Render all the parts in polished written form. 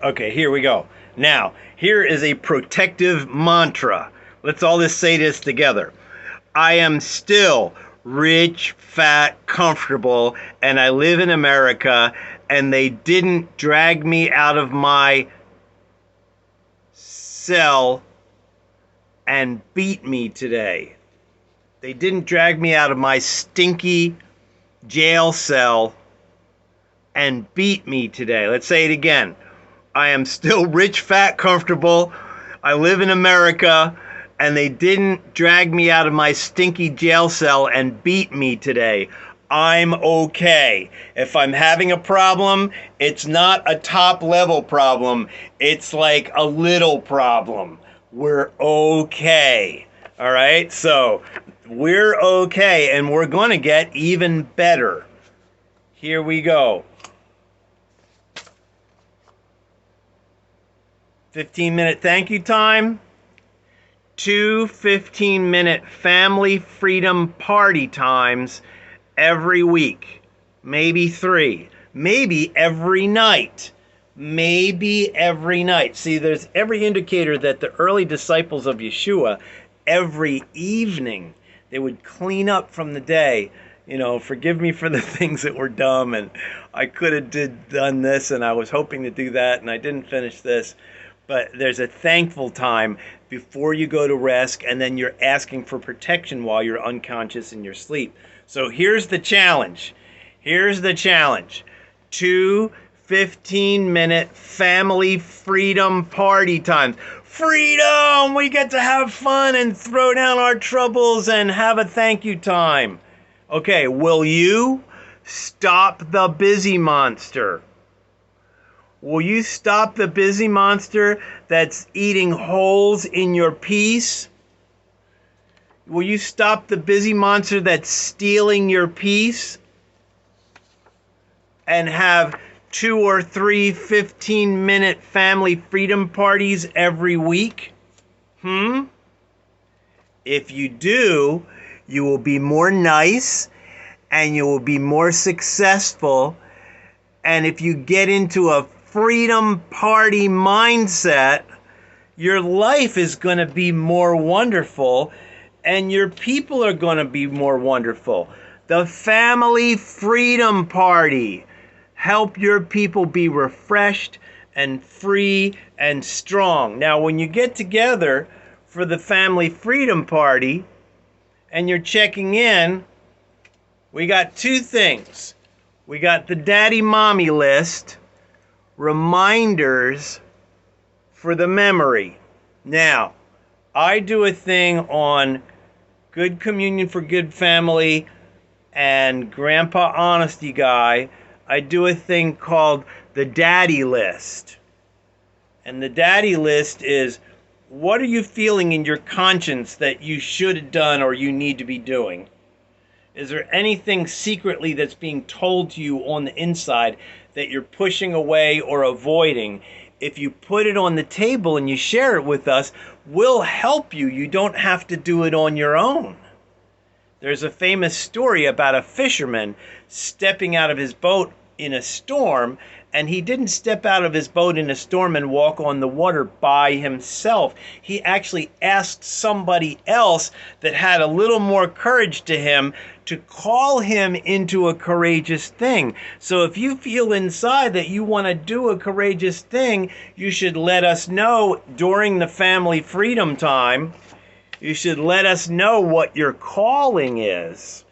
Okay, here we go. Now, here is a protective mantra. Let's all just say this together. I am still rich, fat, comfortable, and I live in America, and they didn't drag me out of my cell and beat me today. They didn't drag me out of my stinky jail cell and beat me today. Let's say it again. I am still rich, fat, comfortable. I live in America, and they didn't drag me out of my stinky jail cell and beat me today. I'm okay. If I'm having a problem, it's not a top level problem. It's like a little problem. We're okay. All right? So we're okay, and we're going to get even better. Here we go. 15-minute thank you time. 2 15-minute family freedom party times every week. Maybe 3. Maybe every night. Maybe every night. See, there's every indicator that the early disciples of Yeshua, every evening, they would clean up from the day. You know, forgive me for the things that were dumb, and I could have done this, and I was hoping to do that, and I didn't finish this. But there's a thankful time before you go to rest, and then you're asking for protection while you're unconscious in your sleep. So here's the challenge. Here's the challenge. 2 15-minute family freedom party times. Freedom! We get to have fun and throw down our troubles and have a thank you time. Okay, will you stop the busy monster? Will you stop the busy monster that's eating holes in your peace? Will you stop the busy monster that's stealing your peace? And have 2 or 3 15-minute family freedom parties every week? If you do, you will be more nice and you will be more successful. And if you get into a freedom party mindset, your life is going to be more wonderful and your people are going to be more wonderful. The family freedom party. Help your people be refreshed and free and strong. Now, when you get together for the family freedom party and you're checking in, we got 2 things. We got the daddy mommy list, reminders for the memory. Now, I do a thing on Good Communion for Good Family and Grandpa Honesty Guy. I do a thing called the daddy list. And the daddy list is, what are you feeling in your conscience that you should have done or you need to be doing? Is there anything secretly that's being told to you on the inside that you're pushing away or avoiding? If you put it on the table and you share it with us, we'll help you. You don't have to do it on your own. There's a famous story about a fisherman stepping out of his boat in a storm, and he didn't step out of his boat in a storm and walk on the water by himself. He actually asked somebody else that had a little more courage to him to call him into a courageous thing. So if you feel inside that you want to do a courageous thing, you should let us know during the family freedom time. You should let us know what your calling is.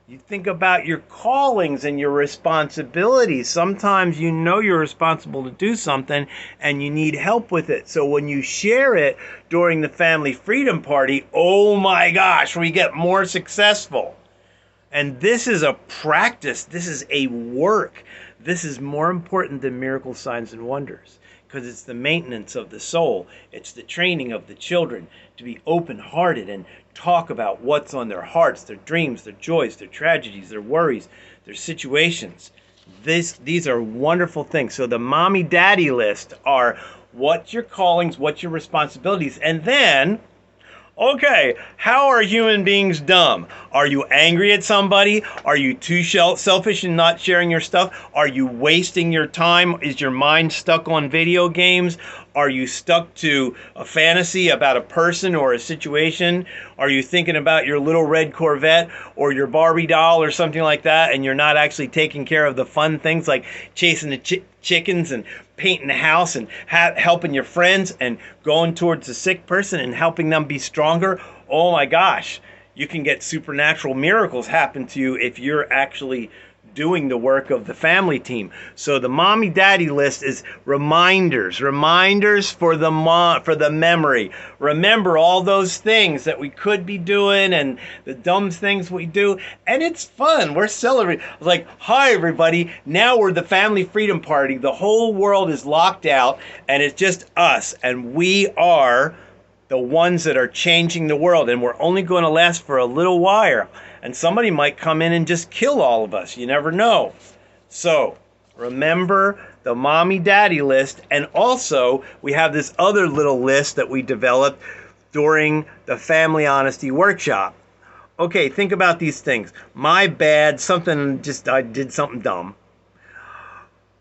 You think about your callings and your responsibilities. Sometimes you know you're responsible to do something and you need help with it. So when you share it during the family freedom party, oh my gosh, we get more successful. And this is a practice. This is a work. This is more important than miracle signs and wonders, because it's the maintenance of the soul. It's the training of the children to be open-hearted and talk about what's on their hearts, their dreams, their joys, their tragedies, their worries, their situations. These are wonderful things. So the mommy-daddy list are what's your callings, what's your responsibilities. And then Okay, how are human beings dumb? Are you angry at somebody? Are you too selfish and not sharing your stuff? Are you wasting your time? Is your mind stuck on video games? Are you stuck to a fantasy about a person or a situation? Are you thinking about your little red Corvette or your Barbie doll or something like that, and you're not actually taking care of the fun things like chasing the chickens and painting the house and helping your friends and going towards the sick person and helping them be stronger? Oh my gosh, you can get supernatural miracles happen to you if you're actually doing the work of the family team. So the mommy daddy list is reminders for the memory. Remember all those things that we could be doing and the dumb things we do, and it's fun. We're celebrating. Like, hi everybody, now we're the family freedom party. The whole world is locked out and it's just us, and we are the ones that are changing the world, and we're only going to last for a little while. And somebody might come in and just kill all of us. You never know. So remember the mommy daddy list. And also we have this other little list that we developed during the family honesty workshop. Okay, think about these things. My bad, I did something dumb.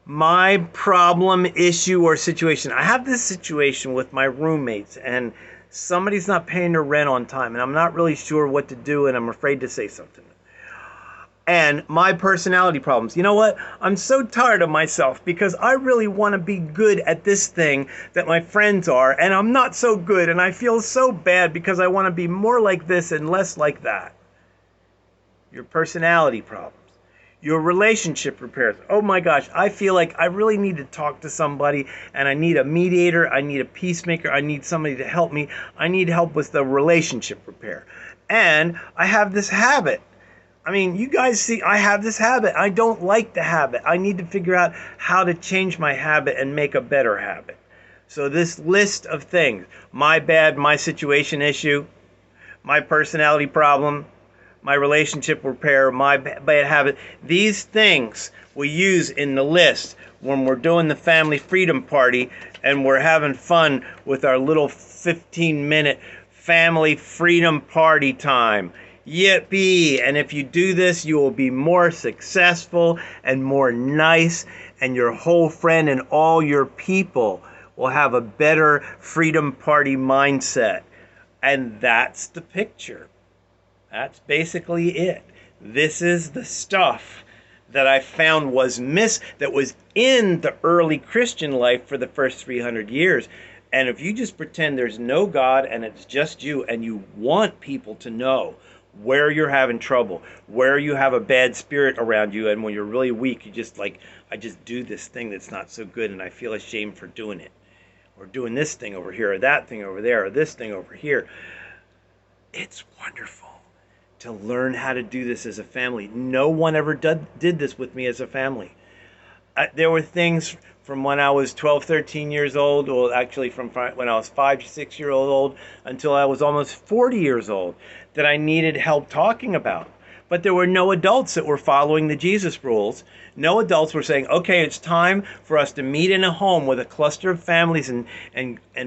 My problem, issue, or situation. I have this situation with my roommates, and somebody's not paying their rent on time, and I'm not really sure what to do, and I'm afraid to say something. And my personality problems. You know what? I'm so tired of myself because I really want to be good at this thing that my friends are, and I'm not so good, and I feel so bad because I want to be more like this and less like that. Your personality problems. Your relationship repairs. Oh my gosh, I feel like I really need to talk to somebody, and I need a mediator, I need a peacemaker, I need somebody to help me. I need help with the relationship repair. And I have this habit. I mean, you guys see, I have this habit. I don't like the habit. I need to figure out how to change my habit and make a better habit. So this list of things: my bad, my situation issue, my personality problem, my relationship repair, my bad habit. These things we use in the list when we're doing the family freedom party and we're having fun with our little 15-minute family freedom party time. Yippee! And if you do this, you will be more successful and more nice, and your whole friend and all your people will have a better freedom party mindset. And that's the picture. That's basically it. This is the stuff that I found that was in the early Christian life for the first 300 years. And if you just pretend there's no God and it's just you, and you want people to know where you're having trouble, where you have a bad spirit around you, and when you're really weak, you just like, I just do this thing that's not so good and I feel ashamed for doing it. Or doing this thing over here, or that thing over there, or this thing over here. It's wonderful to learn how to do this as a family. No one ever did this with me as a family. There were things from when I was 12, 13 years old, or actually from when I was 5, 6 years old until I was almost 40 years old, that I needed help talking about. But there were no adults that were following the Jesus rules. No adults were saying, okay, it's time for us to meet in a home with a cluster of families and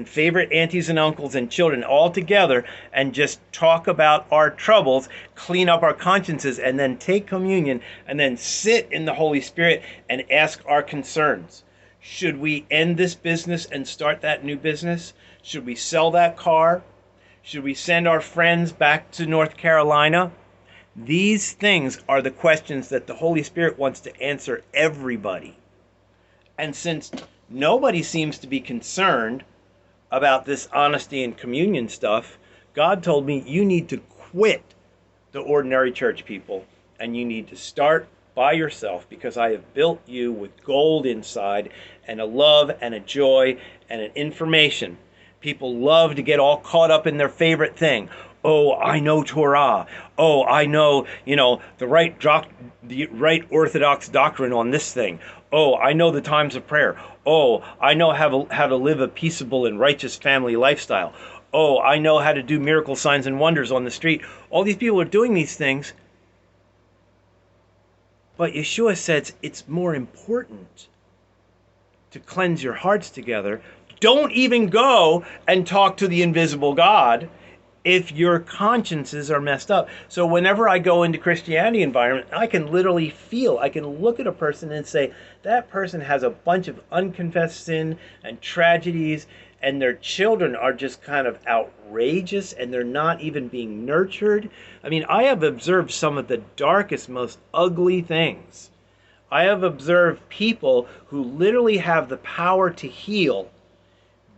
favorite aunties and uncles and children all together and just talk about our troubles, clean up our consciences, and then take communion and then sit in the Holy Spirit and ask our concerns. Should we end this business and start that new business? Should we sell that car? Should we send our friends back to North Carolina? These things are the questions that the Holy Spirit wants to answer everybody. And since nobody seems to be concerned about this honesty and communion stuff, God told me you need to quit the ordinary church people and you need to start by yourself, because I have built you with gold inside and a love and a joy and an information. People love to get all caught up in their favorite thing. Oh, I know Torah. Oh, I know, the right Orthodox doctrine on this thing. Oh, I know the times of prayer. Oh, I know how to live a peaceable and righteous family lifestyle. Oh, I know how to do miracle signs and wonders on the street. All these people are doing these things. But Yeshua says it's more important to cleanse your hearts together. Don't even go and talk to the invisible God. if your consciences are messed up. So whenever I go into Christianity environment, I can literally feel, I can look at a person and say, that person has a bunch of unconfessed sin and tragedies, and their children are just kind of outrageous, and they're not even being nurtured. I mean, I have observed some of the darkest, most ugly things. I have observed people who literally have the power to heal,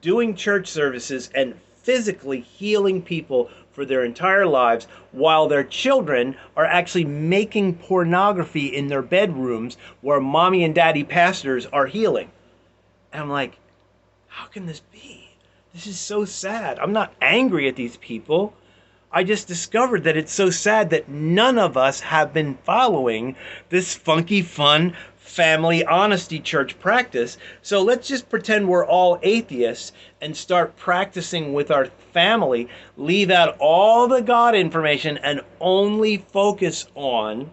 doing church services and physically healing people for their entire lives, while their children are actually making pornography in their bedrooms where mommy and daddy pastors are healing. And I'm like, how can this be? This is so sad. I'm not angry at these people. I just discovered that it's so sad that none of us have been following this funky, fun, family honesty church practice. So let's just pretend we're all atheists and start practicing with our family. Leave out all the God information and only focus on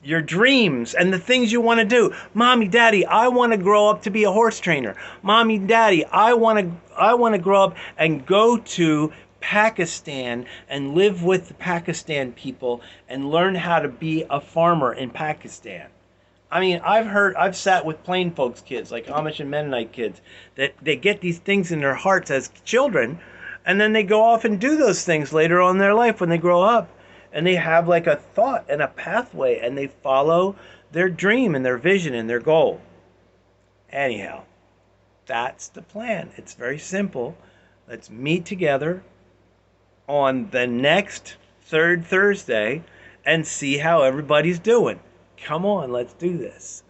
your dreams and the things you want to do. Mommy, daddy, I want to grow up to be a horse trainer. Mommy, daddy, I want to grow up and go to Pakistan and live with the Pakistan people and learn how to be a farmer in Pakistan. I mean, I've sat with plain folks kids, like Amish and Mennonite kids, that they get these things in their hearts as children, and then they go off and do those things later on in their life when they grow up. And they have like a thought and a pathway, and they follow their dream and their vision and their goal. Anyhow, that's the plan. It's very simple. Let's meet together on the next third Thursday and see how everybody's doing. Come on, let's do this.